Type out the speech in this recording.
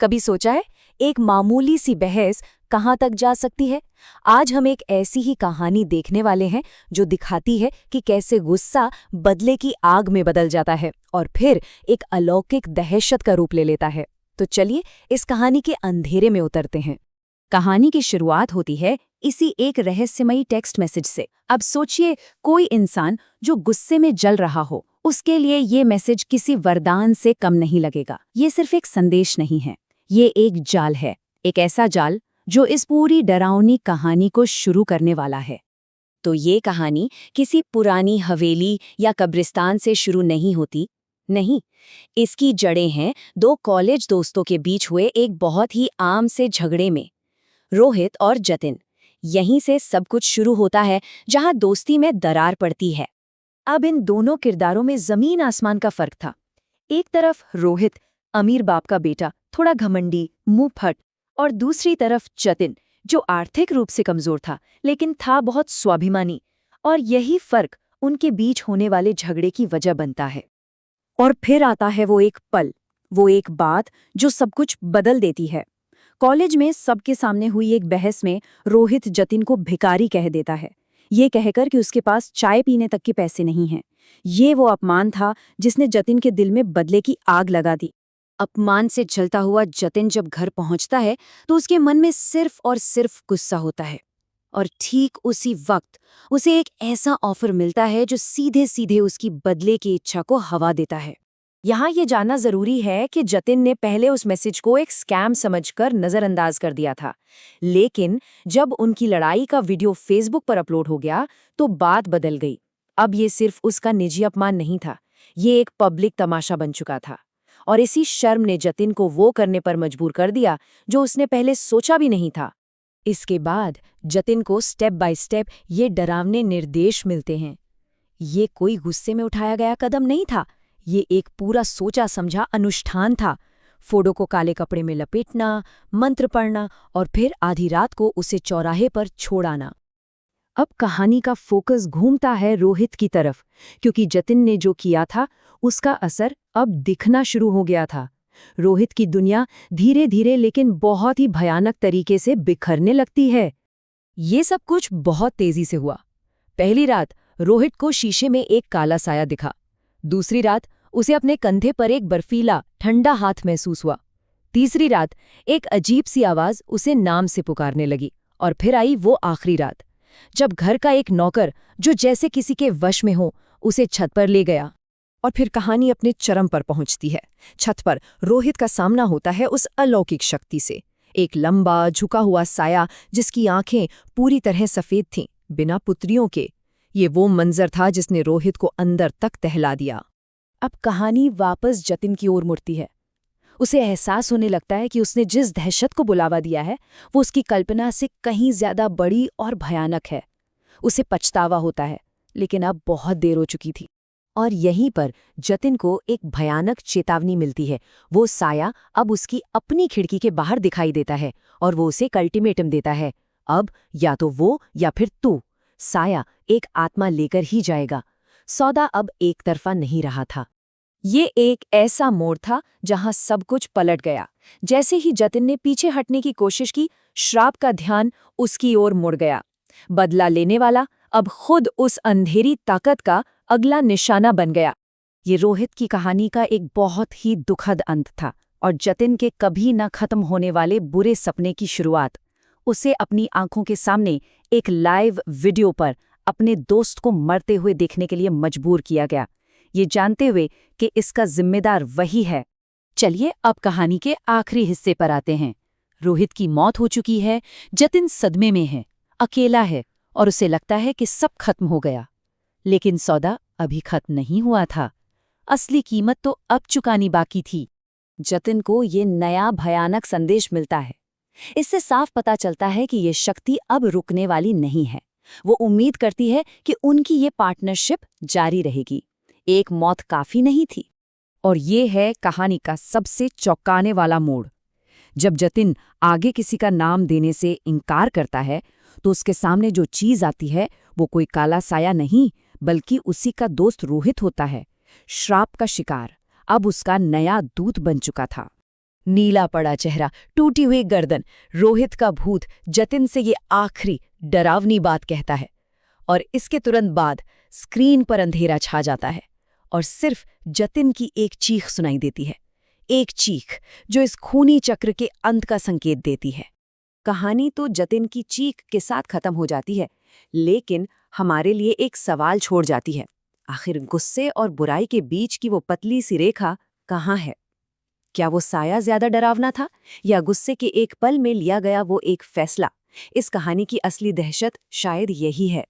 कभी सोचा है एक मामूली सी बहस कहाँ तक जा सकती है? आज हम एक ऐसी ही कहानी देखने वाले हैं जो दिखाती है कि कैसे गुस्सा बदले की आग में बदल जाता है और फिर एक अलौकिक दहशत का रूप ले लेता है। तो चलिए इस कहानी के अंधेरे में उतरते हैं। कहानी की शुरुआत होती है इसी एक रहस्यमयी टेक्स्ट मैसेज से। अब सोचिए, कोई इंसान जो गुस्से में जल रहा हो, उसके लिए ये मैसेज किसी वरदान से कम नहीं लगेगा। ये सिर्फ एक संदेश नहीं है, ये एक जाल है, एक ऐसा जाल जो इस पूरी डरावनी कहानी को शुरू करने वाला है। तो ये कहानी किसी पुरानी हवेली या कब्रिस्तान से शुरू नहीं होती, नहीं। इसकी जड़ें हैं दो कॉलेज दोस्तों के बीच हुए एक बहुत ही आम से झगड़े में। रोहित और जतिन, यहीं से सब कुछ शुरू होता है, जहां दोस्ती में दरार पड़ती है। अब इन दोनों किरदारों में जमीन आसमान का फर्क था। एक तरफ रोहित, अमीर बाप का बेटा, थोड़ा घमंडी, मुंहफट, और दूसरी तरफ जतिन, जो आर्थिक रूप से कमजोर था लेकिन था बहुत स्वाभिमानी। और यही फर्क उनके बीच होने वाले झगड़े की वजह बनता है। और फिर आता है वो एक पल, वो एक बात जो सब कुछ बदल देती है। कॉलेज में सबके सामने हुई एक बहस में रोहित जतिन को भिखारी कह देता है, ये कहकर कि उसके पास चाय पीने तक के पैसे नहीं हैं। ये वो अपमान था जिसने जतिन के दिल में बदले की आग लगा दी। अपमान से जलता हुआ जतिन जब घर पहुंचता है तो उसके मन में सिर्फ और सिर्फ गुस्सा होता है। और ठीक उसी वक्त उसे एक ऐसा ऑफर मिलता है जो सीधे सीधे उसकी बदले की इच्छा को हवा देता है। यहाँ ये जानना जरूरी है कि जतिन ने पहले उस मैसेज को एक स्कैम समझकर नजरअंदाज कर दिया था, लेकिन जब उनकी लड़ाई का वीडियो फेसबुक पर अपलोड हो गया तो बात बदल गई। अब ये सिर्फ उसका निजी अपमान नहीं था, ये एक पब्लिक तमाशा बन चुका था। और इसी शर्म ने जतिन को वो करने पर मजबूर कर दिया जो उसने पहले सोचा भी नहीं था। इसके बाद जतिन को स्टेप बाय स्टेप ये डरावने निर्देश मिलते हैं। ये कोई गुस्से में उठाया गया कदम नहीं था, ये एक पूरा सोचा समझा अनुष्ठान था। फोटो को काले कपड़े में लपेटना, मंत्र पढ़ना और फिर आधी रात को उसे चौराहे पर छोड़ आना। अब कहानी का फोकस घूमता है रोहित की तरफ, क्योंकि जतिन ने जो किया था उसका असर अब दिखना शुरू हो गया था। रोहित की दुनिया धीरे धीरे लेकिन बहुत ही भयानक तरीके से बिखरने लगती है। ये सब कुछ बहुत तेजी से हुआ। पहली रात रोहित को शीशे में एक काला साया दिखा। दूसरी रात उसे अपने कंधे पर एक बर्फीला ठंडा हाथ महसूस हुआ। तीसरी रात एक अजीब सी आवाज उसे नाम से पुकारने लगी। और फिर आई वो आखिरी रात, जब घर का एक नौकर जो जैसे किसी के वश में हो उसे छत पर ले गया। और फिर कहानी अपने चरम पर पहुंचती है। छत पर रोहित का सामना होता है उस अलौकिक शक्ति से, एक लंबा झुका हुआ साया जिसकी आंखें पूरी तरह सफेद थीं, बिना पुतरियों के। ये वो मंजर था जिसने रोहित को अंदर तक दहला दिया। अब कहानी वापस जतिन की ओर मुड़ती है। उसे एहसास होने लगता है कि उसने जिस दहशत को बुलावा दिया है वो उसकी कल्पना से कहीं ज्यादा बड़ी और भयानक है। उसे पछतावा होता है, लेकिन अब बहुत देर हो चुकी थी। और यहीं पर जतिन को एक भयानक चेतावनी मिलती है। वो साया अब उसकी अपनी खिड़की के बाहर दिखाई देता है और वो उसे एक अल्टीमेटम देता है, अब या तो वो या फिर तू। साया एक आत्मा लेकर ही जाएगा। सौदा अब एक तरफा नहीं रहा था। ये एक ऐसा मोड़ था जहां सब कुछ पलट गया। जैसे ही जतिन ने पीछे हटने की कोशिश की, श्राप का ध्यान उसकी ओर मुड़ गया। बदला लेने वाला अब खुद उस अंधेरी ताकत का अगला निशाना बन गया। ये रोहित की कहानी का एक बहुत ही दुखद अंत था और जतिन के कभी न खत्म होने वाले बुरे सपने की शुरुआत। उसे अपनी आंखों के सामने एक लाइव वीडियो पर अपने दोस्त को मरते हुए देखने के लिए मजबूर किया गया, ये जानते हुए कि इसका जिम्मेदार वही है। चलिए अब कहानी के आखिरी हिस्से पर आते हैं। रोहित की मौत हो चुकी है, जतिन सदमे में है, अकेला है और उसे लगता है कि सब खत्म हो गया। लेकिन सौदा अभी खत्म नहीं हुआ था। असली कीमत तो अब चुकानी बाकी थी। जतिन को ये नया भयानक संदेश मिलता है। इससे साफ पता चलता है कि ये शक्ति अब रुकने वाली नहीं है। वो उम्मीद करती है कि उनकी ये पार्टनरशिप जारी रहेगी। एक मौत काफी नहीं थी। और ये है कहानी का सबसे चौंकाने वाला मोड़। जब जतिन आगे किसी का नाम देने से इनकार करता है तो उसके सामने जो चीज आती है वो कोई काला साया नहीं, बल्कि उसी का दोस्त रोहित होता है। श्राप का शिकार अब उसका नया दूत बन चुका था। नीला पड़ा चेहरा, टूटी हुई गर्दन, रोहित का भूत जतिन से ये आखिरी डरावनी बात कहता है। और इसके तुरंत बाद स्क्रीन पर अंधेरा छा जाता है और सिर्फ जतिन की एक चीख सुनाई देती है, एक चीख जो इस खूनी चक्र के अंत का संकेत देती है। कहानी तो जतिन की चीख के साथ खत्म हो जाती है, लेकिन हमारे लिए एक सवाल छोड़ जाती है। आखिर गुस्से और बुराई के बीच की वो पतली सी रेखा कहाँ है? क्या वो साया ज्यादा डरावना था, या गुस्से के एक पल में लिया गया वो एक फैसला? इस कहानी की असली दहशत शायद यही है।